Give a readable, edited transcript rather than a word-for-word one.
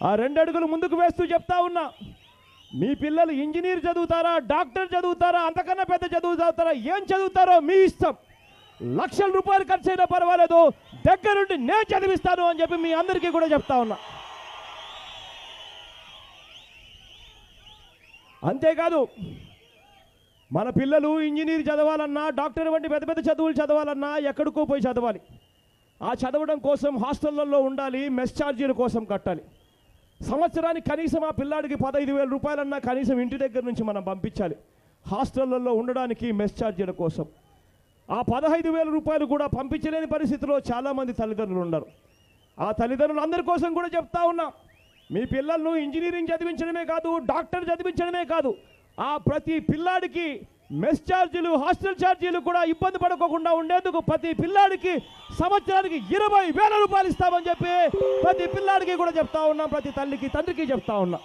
ఆ 2 అడుగులు ముందుకు వేస్తూ చెప్తా ఉన్నా, మీ పిల్లలు ఇంజనీర్ చదువుతారా, డాక్టర్ చదువుతారా, అంతకన్నా పెద్ద చదువు చదువుతారా, ఏం చదువుతారో మీ ఇష్టం. లక్షల రూపాయలు ఖర్చు అయినా పర్వాలేదు, దగ్గరుండి నేను చదివిస్తాను అని చెప్పి మీ అందరికీ కూడా చెప్తా ఉన్నా. అంతేకాదు, మన పిల్లలు ఇంజనీర్ చదవాలన్నా, డాక్టర్ వంటి పెద్ద పెద్ద చదువులు చదవాలన్నా ఎక్కడికో పోయి చదవాలి. ఆ చదవడం కోసం హాస్టళ్లలో ఉండాలి, మెస్ ఛార్జీల కోసం కట్టాలి. సంవత్సరానికి కనీసం ఆ పిల్లాడికి 15,000 రూపాయలన్నా కనీసం ఇంటి దగ్గర నుంచి మనం పంపించాలి హాస్టళ్లలో ఉండడానికి, మెస్ ఛార్జీల కోసం. ఆ 15,000 రూపాయలు కూడా పంపించలేని పరిస్థితిలో చాలామంది తల్లిదండ్రులు ఉన్నారు. ఆ తల్లిదండ్రులు అందరి కోసం కూడా చెప్తా ఉన్నా, మీ పిల్లలను ఇంజనీరింగ్ చదివించడమే కాదు, డాక్టర్ చదివించడమే కాదు, ఆ ప్రతి పిల్లాడికి మెస్ ఛార్జీలు, హాస్టల్ ఛార్జీలు కూడా ఇబ్బంది పడకుండా ఉండేందుకు ప్రతి పిల్లాడికి సంవత్సరానికి 20,000 రూపాయలు ఇస్తామని చెప్పి ప్రతి పిల్లాడికి కూడా చెప్తా ఉన్నాం, ప్రతి తల్లికి తండ్రికి చెప్తా ఉన్నా.